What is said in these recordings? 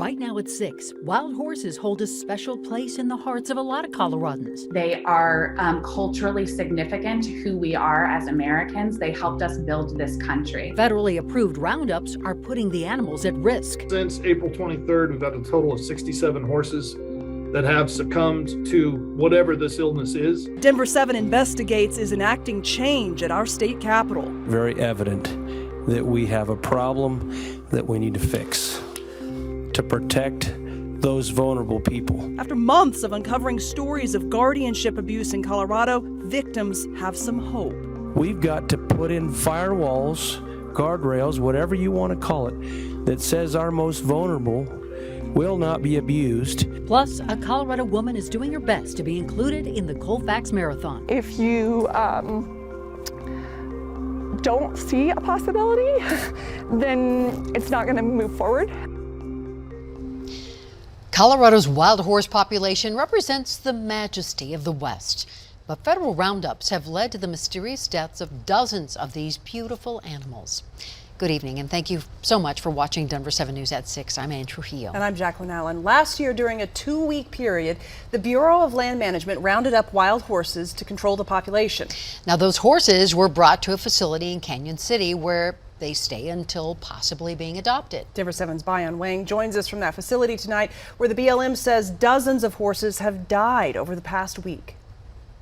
Right now at 6, wild horses hold a special place in the hearts of a lot of Coloradans. They are culturally significant to who we are as Americans. They helped us build this country. Federally approved roundups are putting the animals at risk. Since April 23rd, we've had a total of 67 horses that have succumbed to whatever this illness is. Denver 7 Investigates is enacting change at our state capitol. Very evident that we have a problem that we need to fix to protect those vulnerable people. After months of uncovering stories of guardianship abuse in Colorado, victims have some hope. We've got to put in firewalls, guardrails, whatever you want to call it, that says our most vulnerable will not be abused. Plus, a Colorado woman is doing her best to be included in the Colfax Marathon. If you don't see a possibility, then it's not going to move forward. Colorado's wild horse population represents the majesty of the West, but federal roundups have led to the mysterious deaths of dozens of these beautiful animals. Good evening, and thank you so much for watching Denver 7 News at 6. I'm Ann Trujillo. And I'm Jacqueline Allen. Last year, during a 2-week period, the Bureau of Land Management rounded up wild horses to control the population. Now, those horses were brought to a facility in Canyon City where they stay until possibly being adopted. Denver 7's Bayan Wang joins us from that facility tonight, where the BLM says dozens of horses have died over the past week.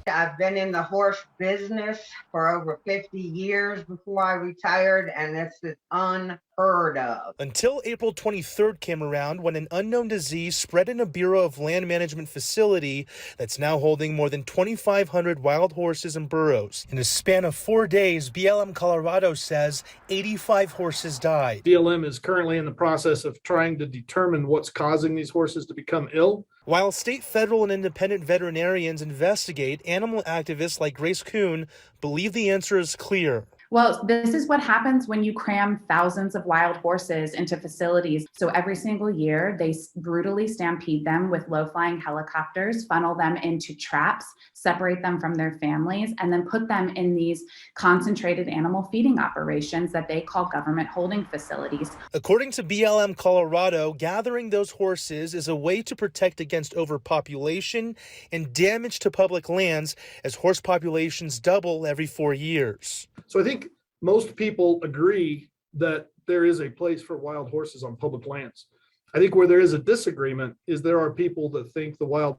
I've been in the horse business for over 50 years before I retired, and this is unheard of. Until April 23rd came around, when an unknown disease spread in a Bureau of Land Management facility that's now holding more than 2,500 wild horses and burros. In a span of 4 days, BLM Colorado says 85 horses died. BLM is currently in the process of trying to determine what's causing these horses to become ill. While state, federal, and independent veterinarians investigate, animal activists like Grace Kuhn believe the answer is clear. Well, this is what happens when you cram thousands of wild horses into facilities. So every single year, they brutally stampede them with low-flying helicopters, funnel them into traps, separate them from their families, and then put them in these concentrated animal feeding operations that they call government holding facilities. According to BLM Colorado, gathering those horses is a way to protect against overpopulation and damage to public lands as horse populations double every 4 years. So I think most people agree that there is a place for wild horses on public lands. I think where there is a disagreement is there are people that think the wild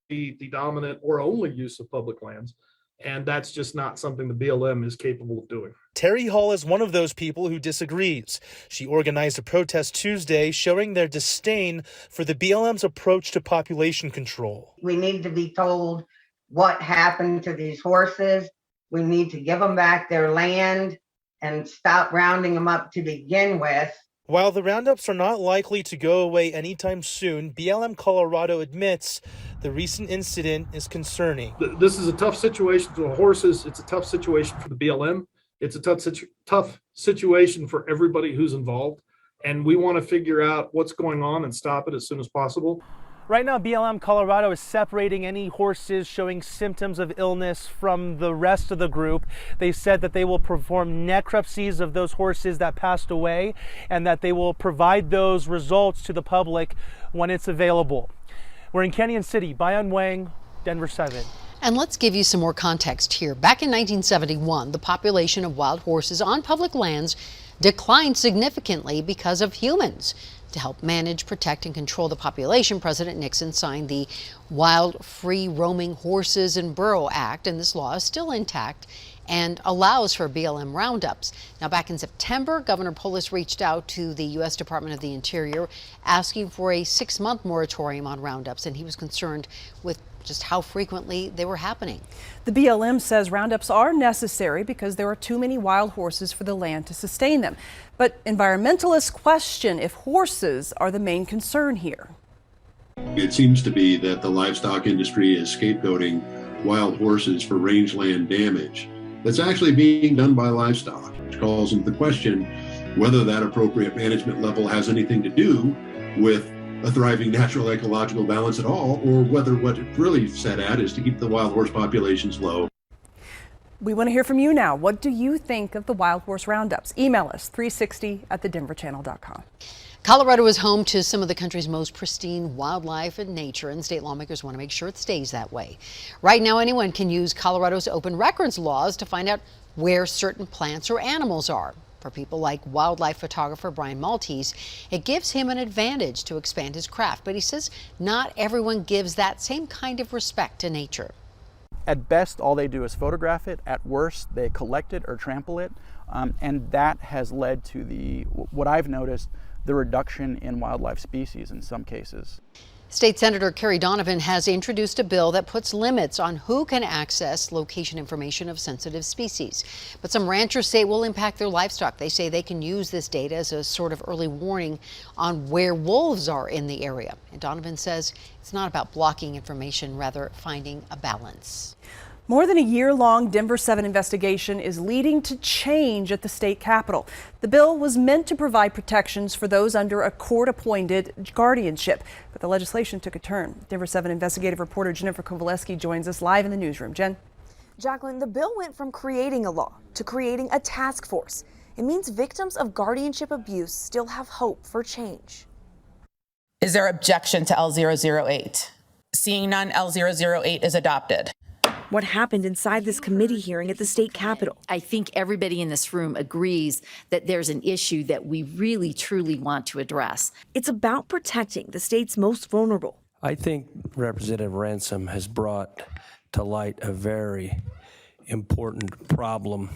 be the dominant or only use of public lands, and that's just not something the BLM is capable of doing. Terry Hall is one of those people who disagrees. She organized a protest Tuesday showing their disdain for the BLM's approach to population control. We need to be told what happened to these horses. We need to give them back their land and stop rounding them up to begin with. While the roundups are not likely to go away anytime soon, BLM Colorado admits the recent incident is concerning. This is a tough situation for the horses. It's a tough situation for the BLM. It's a tough situation for everybody who's involved. And we want to figure out what's going on and stop it as soon as possible. Right now, BLM Colorado is separating any horses showing symptoms of illness from the rest of the group. They said that they will perform necropsies of those horses that passed away and that they will provide those results to the public when it's available. We're in Canyon City. Bayan Wang, Denver 7. And let's give you some more context here. Back in 1971, the population of wild horses on public lands declined significantly because of humans. To help manage, protect, and control the population, President Nixon signed the Wild Free Roaming Horses and Burro Act, and this law is still intact and allows for BLM roundups. Now, back in September, Governor Polis reached out to the U.S. Department of the Interior asking for a 6-month moratorium on roundups, and he was concerned with just how frequently they were happening. The BLM says roundups are necessary because there are too many wild horses for the land to sustain them. But environmentalists question if horses are the main concern here. It seems to be that the livestock industry is scapegoating wild horses for rangeland damage that's actually being done by livestock, which calls into question whether that appropriate management level has anything to do with a thriving natural ecological balance at all, or whether what it's really set at is to keep the wild horse populations low. We want to hear from you now. What do you think of the wild horse roundups? Email us 360@thedenverchannel.com. Colorado is home to some of the country's most pristine wildlife and nature, and state lawmakers want to make sure it stays that way. Right now, anyone can use Colorado's open records laws to find out where certain plants or animals are. For people like wildlife photographer Brian Maltese, it gives him an advantage to expand his craft, but he says not everyone gives that same kind of respect to nature. At best, all they do is photograph it. At worst, they collect it or trample it. And that has led to what I've noticed, the reduction in wildlife species in some cases. State Senator Carrie Donovan has introduced a bill that puts limits on who can access location information of sensitive species. But some ranchers say it will impact their livestock. They say they can use this data as a sort of early warning on where wolves are in the area. And Donovan says it's not about blocking information, rather finding a balance. More than a year-long Denver 7 investigation is leading to change at the state capitol. The bill was meant to provide protections for those under a court-appointed guardianship, but the legislation took a turn. Denver 7 investigative reporter Jennifer Kovaleski joins us live in the newsroom. Jen. Jacqueline, the bill went from creating a law to creating a task force. It means victims of guardianship abuse still have hope for change. Is there objection to L008? Seeing none, L008 is adopted. What happened inside this committee hearing at the state capitol? I think everybody in this room agrees that there's an issue that we really, truly want to address. It's about protecting the state's most vulnerable. I think Representative Ransom has brought to light a very important problem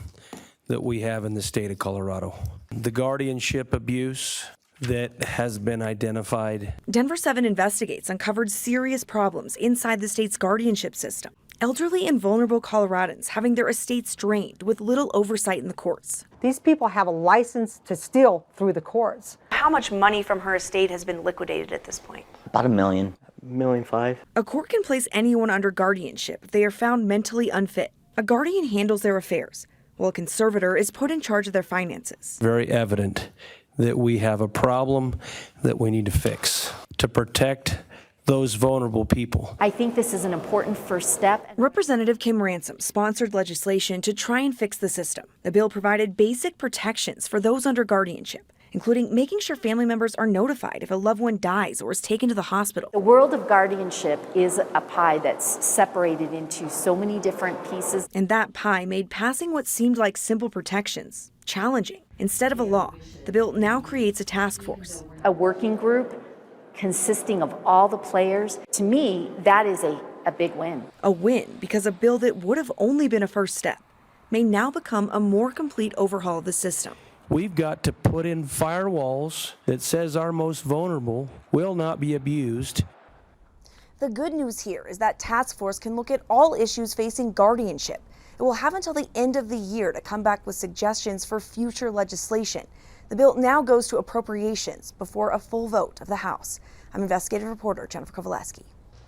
that we have in the state of Colorado. The guardianship abuse that has been identified. Denver 7 Investigates uncovered serious problems inside the state's guardianship system. Elderly and vulnerable Coloradans having their estates drained with little oversight in the courts. These people have a license to steal through the courts. How much money from her estate has been liquidated at this point? About $1 million. $1.5 million. A court can place anyone under guardianship if they are found mentally unfit. A guardian handles their affairs, while a conservator is put in charge of their finances. Very evident that we have a problem that we need to fix to protect those vulnerable people. I think this is an important first step. Representative Kim Ransom sponsored legislation to try and fix the system. The bill provided basic protections for those under guardianship, including making sure family members are notified if a loved one dies or is taken to the hospital. The world of guardianship is a pie that's separated into so many different pieces. And that pie made passing what seemed like simple protections challenging. Instead of a law, the bill now creates a task force. A working group consisting of all the players. To me, that is a big win. A win because a bill that would have only been a first step may now become a more complete overhaul of the system. We've got to put in firewalls that says our most vulnerable will not be abused. The good news here is that task force can look at all issues facing guardianship. It will have until the end of the year to come back with suggestions for future legislation. The bill now goes to appropriations before a full vote of the House. I'm investigative reporter Jennifer Kovaleski.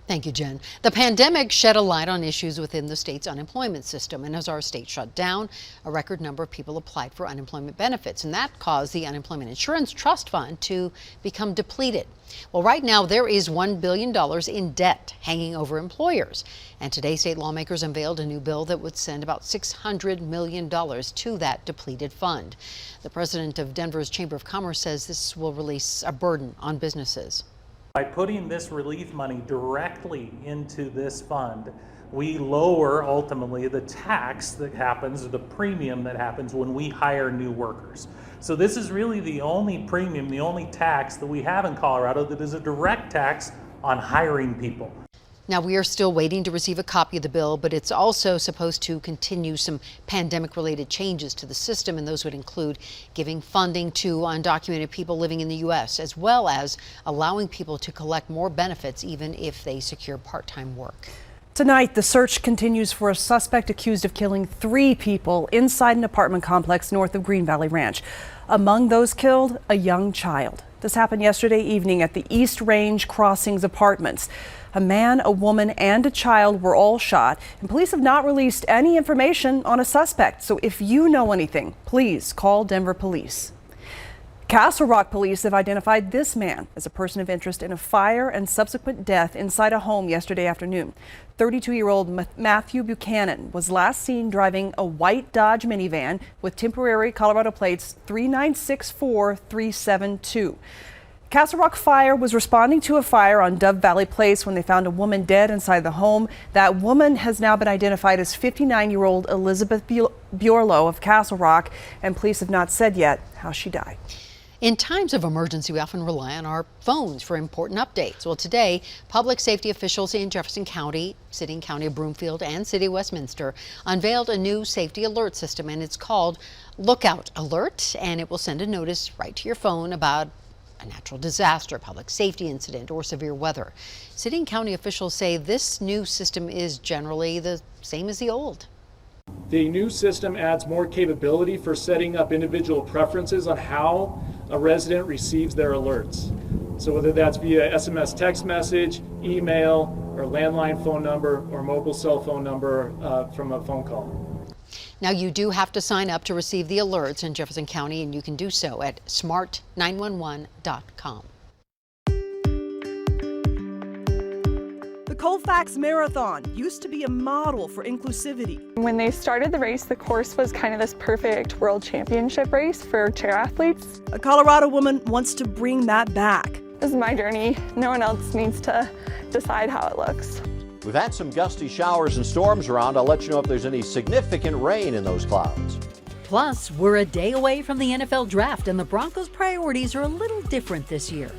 Thank you, Jen. The pandemic shed a light on issues within the state's unemployment system, and as our state shut down, a record number of people applied for unemployment benefits, and that caused the Unemployment Insurance Trust Fund to become depleted. Well, right now there is $1 billion in debt hanging over employers, and today state lawmakers unveiled a new bill that would send about $600 million to that depleted fund. The president of Denver's Chamber of Commerce says this will release a burden on businesses. By putting this relief money directly into this fund, we lower ultimately the tax that happens, or the premium that happens when we hire new workers. So this is really the only premium, the only tax that we have in Colorado that is a direct tax on hiring people. Now, we are still waiting to receive a copy of the bill, but it's also supposed to continue some pandemic-related changes to the system, and those would include giving funding to undocumented people living in the U.S., as well as allowing people to collect more benefits even if they secure part-time work. Tonight, the search continues for a suspect accused of killing 3 people inside an apartment complex north of Green Valley Ranch. Among those killed, a young child. This happened yesterday evening at the East Range Crossings Apartments. A man, a woman, and a child were all shot, and police have not released any information on a suspect. So if you know anything, please call Denver Police. Castle Rock police have identified this man as a person of interest in a fire and subsequent death inside a home yesterday afternoon. 32-year-old Matthew Buchanan was last seen driving a white Dodge minivan with temporary Colorado plates 3964372. Castle Rock Fire was responding to a fire on Dove Valley Place when they found a woman dead inside the home. That woman has now been identified as 59-year-old Elizabeth Burelow of Castle Rock, and police have not said yet how she died. In times of emergency, we often rely on our phones for important updates. Well, today, public safety officials in Jefferson County, City and County of Broomfield, and City of Westminster unveiled a new safety alert system, and it's called Lookout Alert, and it will send a notice right to your phone about a natural disaster, public safety incident, or severe weather. City and county officials say this new system is generally the same as the old. The new system adds more capability for setting up individual preferences on how a resident receives their alerts. So whether that's via SMS text message, email, or landline phone number, or mobile cell phone number from a phone call. Now, you do have to sign up to receive the alerts in Jefferson County, and you can do so at smart911.com. The Colfax Marathon used to be a model for inclusivity. When they started the race, the course was kind of this perfect world championship race for triathletes. A Colorado woman wants to bring that back. This is my journey. No one else needs to decide how it looks. We've had some gusty showers and storms around. I'll let you know if there's any significant rain in those clouds. Plus, we're a day away from the NFL draft, and the Broncos' priorities are a little different this year.